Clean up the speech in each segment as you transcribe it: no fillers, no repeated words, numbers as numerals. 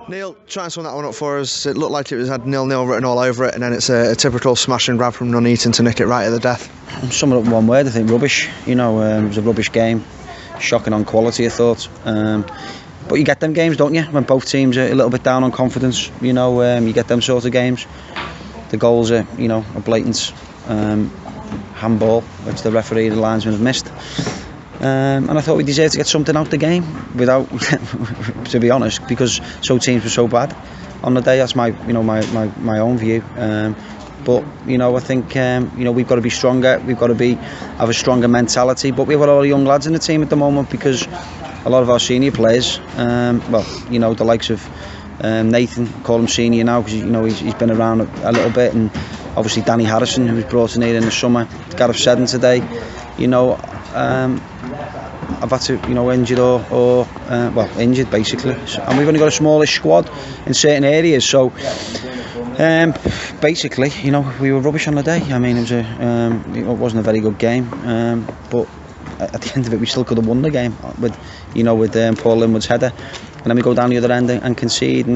Neil, try and sum that one up for us. It looked like it had 0-0 written all over it, and then it's a typical smash and grab from Nuneaton to nick it right at the death. Sum it up in one word, I think rubbish. It was a rubbish game. Shocking on quality, I thought. But you get them games, don't you? When both teams are a little bit down on confidence, you get them sort of games. The goals are, a blatant handball, which the referee and the linesman have missed. And I thought we deserved to get something out of the game, without, to be honest, because teams were so bad on the day. That's my own view. But I think we've got to be stronger. We've got to have a stronger mentality. But we've got all the young lads in the team at the moment, because a lot of our senior players, the likes of Nathan, call him senior now because he's been around a little bit, and obviously Danny Harrison, who was brought in here in the summer. Gareth Seddon today, I've had to, injured or injured basically, and we've only got a smallish squad in certain areas. So basically, we were rubbish on the day. I mean, it wasn't a very good game, but at the end of it, we still could have won the game with Paul Linwood's header, and then we go down the other end and concede.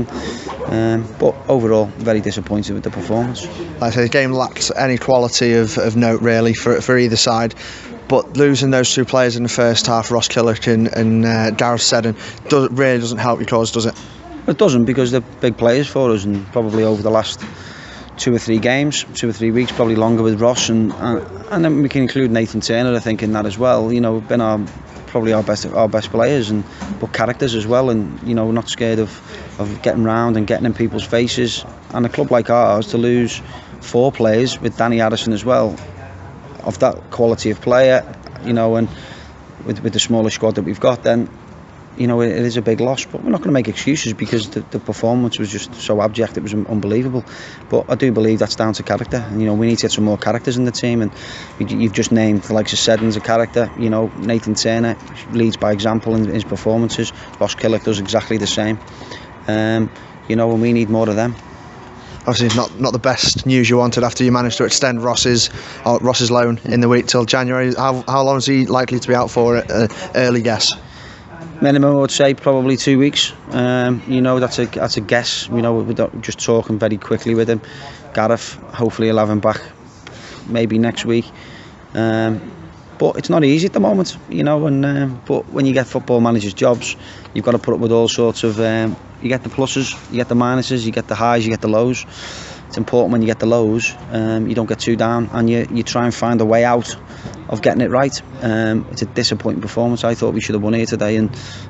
But overall, very disappointed with the performance. Like I say, the game lacked any quality of note really for either side. But losing those two players in the first half, Ross Killick and Gareth Seddon, really doesn't help your cause, does it? It doesn't, because they're big players for us, and probably over the last 2 or 3 games, 2 or 3 weeks, probably longer with Ross, and then we can include Nuneaton Town, I think, in that as well. Been probably our best players, but characters as well, and not scared of getting round and getting in people's faces. And a club like ours, to lose 4 players with Danny Harrison as well, of that quality of player, and with the smaller squad that we've got, then it is a big loss. But we're not going to make excuses, because the performance was just so abject. It was unbelievable. But I do believe that's down to character. And, we need to get some more characters in the team, and you've just named the likes of Seddon's a character. Nathan Turner leads by example in his performances. Ross Killick does exactly the same. And we need more of them. Obviously, it's not the best news you wanted after you managed to extend Ross's loan in the week till January. How long is he likely to be out for? Early guess. Minimum, I would say probably 2 weeks. That's a guess. We're just talking very quickly with him. Gareth, hopefully he'll have him back maybe next week. But it's not easy at the moment, but when you get football managers' jobs, you've got to put up with all sorts of. You get the pluses, you get the minuses, you get the highs, you get the lows. It's important when you get the lows, you don't get too down, and you try and find a way out of getting it right. It's a disappointing performance. I thought we should have won here today,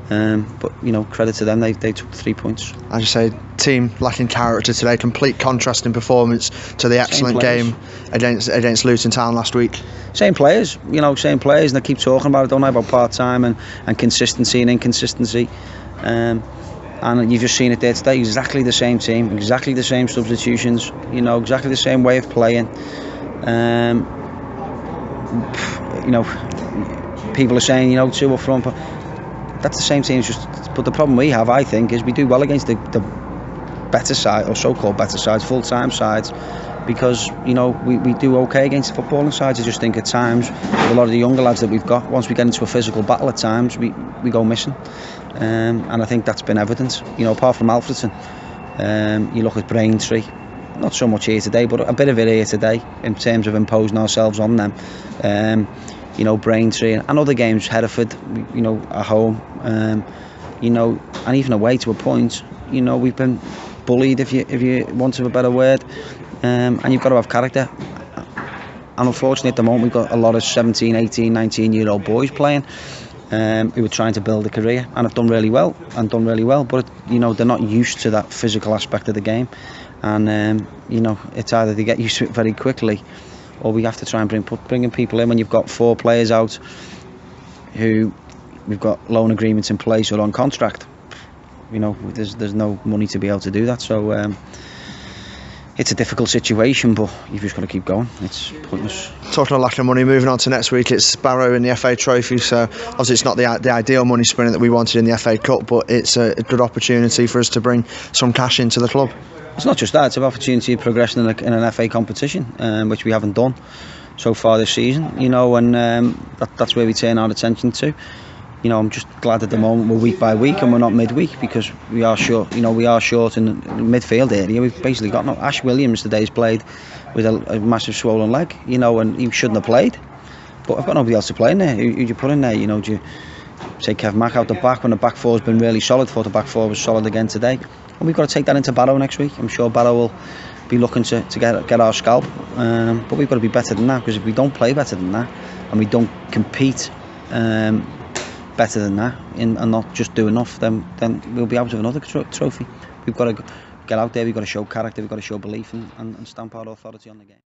but credit to them, they took 3 points. As you say, team lacking character today. Complete contrast in performance to the excellent game against Luton Town last week. Same players, and I keep talking about it, don't I, about part-time and consistency and inconsistency. And you've just seen it there today. Exactly the same team, exactly the same substitutions, exactly the same way of playing. People are saying, 2 up front, but that's the same team. But the problem we have, I think, is we do well against the better side, or so-called better sides, full-time sides, because we do okay against the footballing sides. I just think at times, with a lot of the younger lads that we've got, once we get into a physical battle at times, we go missing. And I think that's been evident. Apart from Alfreton, you look at Braintree, not so much here today, but a bit of it here today in terms of imposing ourselves on them. Braintree and other games, Hereford, at home, and even away to a point. We've been bullied, if you want to have a better word, and you've got to have character. And unfortunately, at the moment, we've got a lot of 17, 18, 19-year-old boys playing. Who are trying to build a career and have done really well, but they're not used to that physical aspect of the game, and it's either they get used to it very quickly, or we have to try and bringing people in when you've got 4 players out who we've got loan agreements in place or on contract. There's no money to be able to do that, so it's a difficult situation, but you've just got to keep going. It's pointless. Talking of lack of money, moving on to next week, it's Barrow in the FA Trophy, so obviously it's not the ideal money spinning that we wanted in the FA Cup, but it's a good opportunity for us to bring some cash into the club. It's not just that, it's an opportunity of progression in an FA competition, which we haven't done so far this season, and that's where we turn our attention to. you know, I'm just glad at the moment we're week by week and we're not midweek, because we are short. You know, we are short in the midfield area. We've basically got no. Ash Williams today's played with a massive swollen leg, you know, and he shouldn't have played. But I've got nobody else to play in there. Who do you put in there? You know, do you take Kev Mack out the back when the back four's been really solid? Thought the back four was solid again today, and we've got to take that into Barrow next week. I'm sure Barrow will be looking to get our scalp, but we've got to be better than that, because if we don't play better than that and we don't compete better than that and not just do enough, then we'll be out of another trophy. We've got to get out there, we've got to show character, we've got to show belief and stamp our authority on the game.